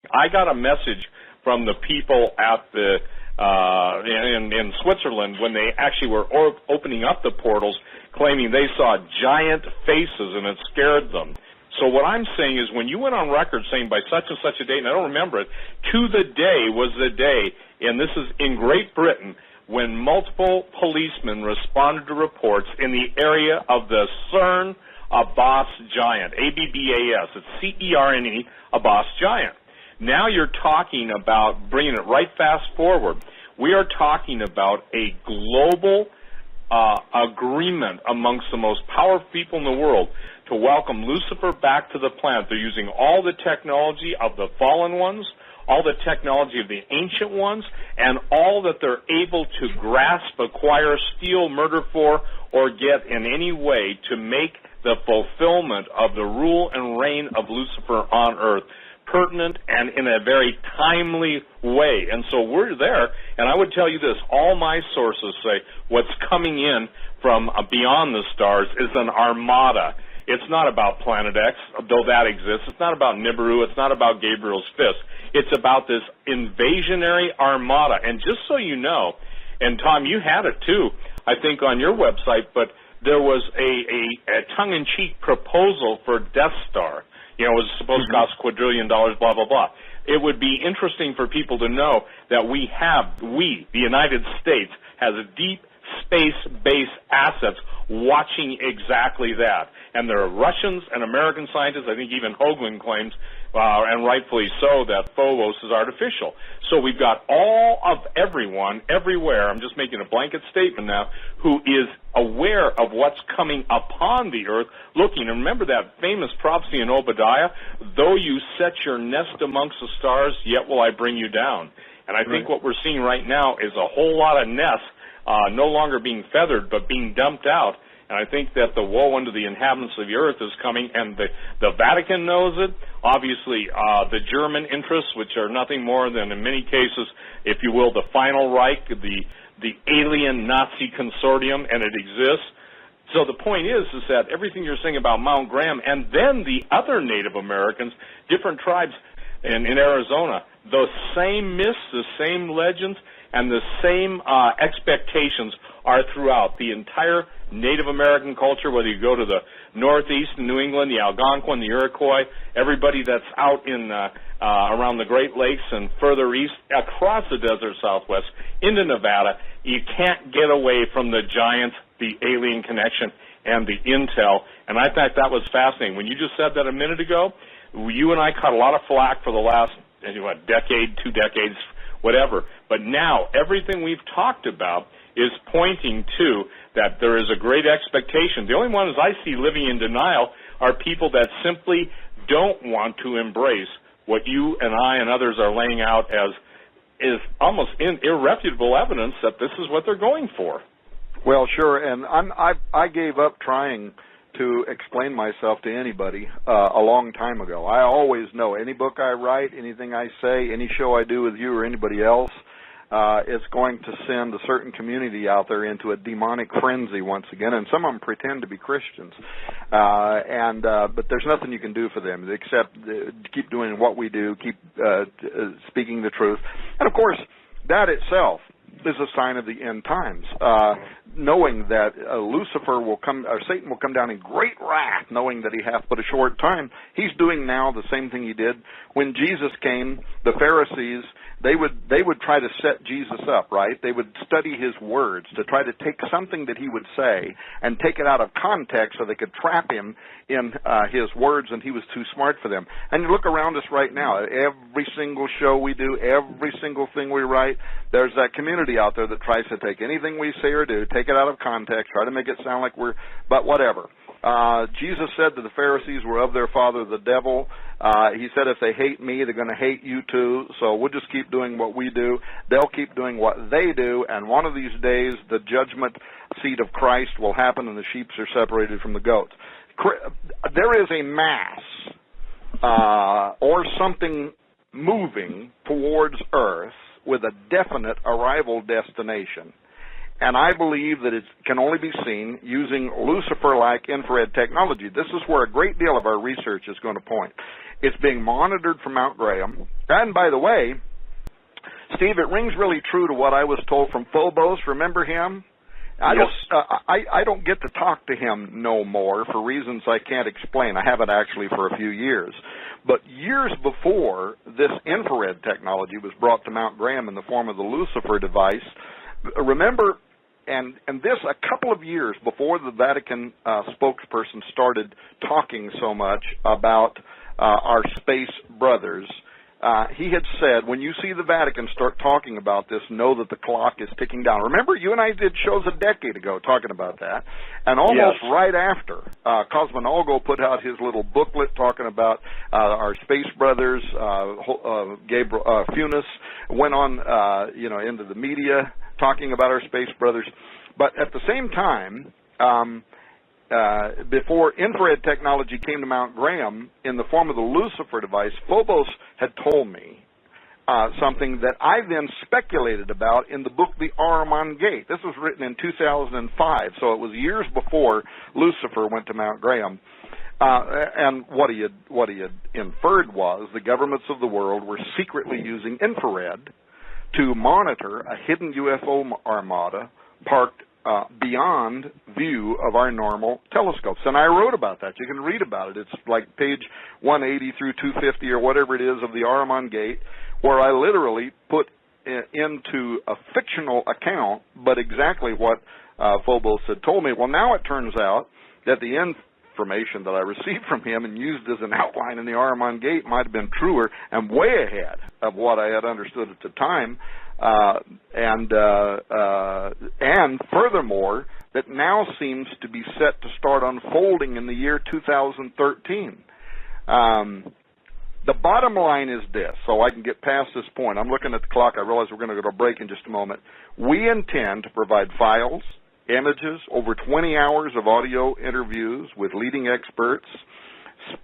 I got a message from the people at the in Switzerland when they actually were opening up the portals, claiming they saw giant faces and it scared them. So what I'm saying is when you went on record saying by such and such a date, and I don't remember it, to the day was the day, and this is in Great Britain, when multiple policemen responded to reports in the area of the CERN Abbas giant, A-B-B-A-S. It's C-E-R-N-E, Abbas giant. Now you're talking about bringing it right fast forward. We are talking about a global agreement amongst the most powerful people in the world to welcome Lucifer back to the planet. They're using all the technology of the fallen ones, all the technology of the ancient ones, and all that they're able to grasp, acquire, steal, murder for, or get in any way to make the fulfillment of the rule and reign of Lucifer on earth pertinent and in a very timely way. And so we're there, and I would tell you this, all my sources say what's coming in from beyond the stars is an armada. It's not about Planet X, though that exists. It's not about Nibiru. It's not about Gabriel's fist. It's about this invasionary armada. And just so you know, and Tom, you had it too, I think, on your website, but there was a tongue-in-cheek proposal for Death Star. You know, it was supposed to cost $250 billion, blah, blah, blah. It would be interesting for people to know that we, the United States, has a deep space-based assets watching exactly that. And there are Russians and American scientists, I think even Hoagland claims, and rightfully so, that Phobos is artificial. So we've got all of everyone, everywhere, I'm just making a blanket statement now, who is aware of what's coming upon the earth, looking. And remember that famous prophecy in Obadiah, though you set your nest amongst the stars, yet will I bring you down. And I think what we're seeing right now is a whole lot of nests no longer being feathered, but being dumped out. And I think that the woe unto the inhabitants of the earth is coming, and the Vatican knows it. Obviously, the German interests, which are nothing more than, in many cases, if you will, the final Reich, the alien Nazi consortium, and it exists. So the point is that everything you're saying about Mount Graham, and then the other Native Americans, different tribes in Arizona, the same myths, the same legends, and the same expectations are throughout the entire Native American culture, whether you go to the Northeast, New England, the Algonquin, the Iroquois, everybody that's out in around the Great Lakes and further east, across the desert Southwest, into Nevada. You can't get away from the giants, the alien connection, and the intel. And I thought that was fascinating. When you just said that a minute ago, you and I caught a lot of flack for the last decade, 2 decades, whatever. But now everything we've talked about is pointing to that there is a great expectation. The only ones I see living in denial are people that simply don't want to embrace what you and I and others are laying out as is almost irrefutable evidence that this is what they're going for. Well, sure, and I gave up trying to explain myself to anybody a long time ago. I always know any book I write, anything I say, any show I do with you or anybody else, it's going to send a certain community out there into a demonic frenzy once again, and some of them pretend to be Christians. But there's nothing you can do for them except keep doing what we do, keep speaking the truth. And, of course, that itself is a sign of the end times, knowing that Lucifer will come, or Satan will come down in great wrath, knowing that he hath but a short time. He's doing now the same thing he did when Jesus came. The Pharisees, they would try to set Jesus up, right? They would study his words to try to take something that he would say and take it out of context so they could trap him in his words, and he was too smart for them. And you look around us right now, every single show we do, every single thing we write, there's that community out there that tries to take anything we say or do, take it out of context, try to make it sound like but whatever. Jesus said that the Pharisees were of their father, the devil. He said if they hate me, they're going to hate you too. So we'll just keep doing what we do. They'll keep doing what they do. And one of these days, the judgment seat of Christ will happen and the sheep are separated from the goats. There is a mass or something moving towards Earth with a definite arrival destination. And I believe that it can only be seen using Lucifer-like infrared technology. This is where a great deal of our research is going to point. It's being monitored from Mount Graham. And by the way, Steve, it rings really true to what I was told from Phobos. Remember him? I don't get to talk to him no more for reasons I can't explain. I haven't actually for a few years. But years before this infrared technology was brought to Mount Graham in the form of the Lucifer device, remember, and this a couple of years before the Vatican spokesperson started talking so much about our space brothers, he had said, when you see the Vatican start talking about this, know that the clock is ticking down. Remember, you and I did shows a decade ago talking about that. And almost right after, Cosmonalgo put out his little booklet talking about our space brothers. Gabriel Funes went on, into the media talking about our space brothers. But at the same time, before infrared technology came to Mount Graham in the form of the Lucifer device, Phobos had told me something that I then speculated about in the book The Ahriman Gate. This was written in 2005, so it was years before Lucifer went to Mount Graham. And what he had inferred was the governments of the world were secretly using infrared to monitor a hidden UFO armada parked beyond view of our normal telescopes. And I wrote about that. You can read about it. It's like page 180 through 250 or whatever it is of the Ahriman Gate, where I literally put into a fictional account, but exactly what Phobos had told me. Well, now it turns out that the information that I received from him and used as an outline in the Ahriman Gate might have been truer and way ahead of what I had understood at the time. And furthermore, that now seems to be set to start unfolding in the year 2013. The bottom line is this, so I can get past this point. I'm looking at the clock. I realize we're going to go to a break in just a moment. We intend to provide files, images, over 20 hours of audio interviews with leading experts,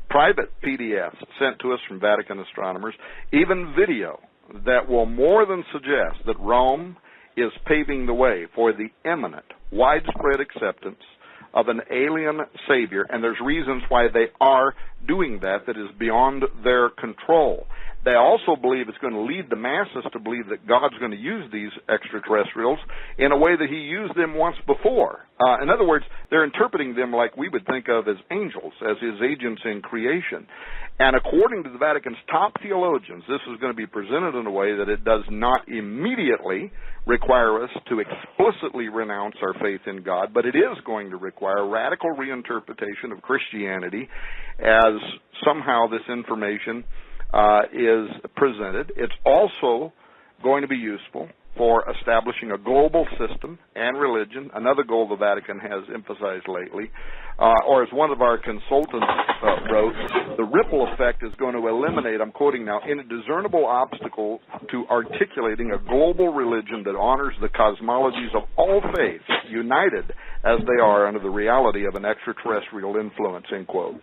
private PDFs sent to us from Vatican astronomers, even video that will more than suggest that Rome is paving the way for the imminent, widespread acceptance of an alien savior, and there's reasons why they are doing that is beyond their control. They also believe it's going to lead the masses to believe that God's going to use these extraterrestrials in a way that he used them once before. In other words, they're interpreting them like we would think of as angels, as his agents in creation. And according to the Vatican's top theologians, this is going to be presented in a way that it does not immediately require us to explicitly renounce our faith in God, but it is going to require radical reinterpretation of Christianity as somehow this information is presented. It's also going to be useful for establishing a global system and religion, another goal the Vatican has emphasized lately. Or as one of our consultants wrote, the ripple effect is going to eliminate, I'm quoting now, any discernible obstacle to articulating a global religion that honors the cosmologies of all faiths, united as they are under the reality of an extraterrestrial influence, end quote.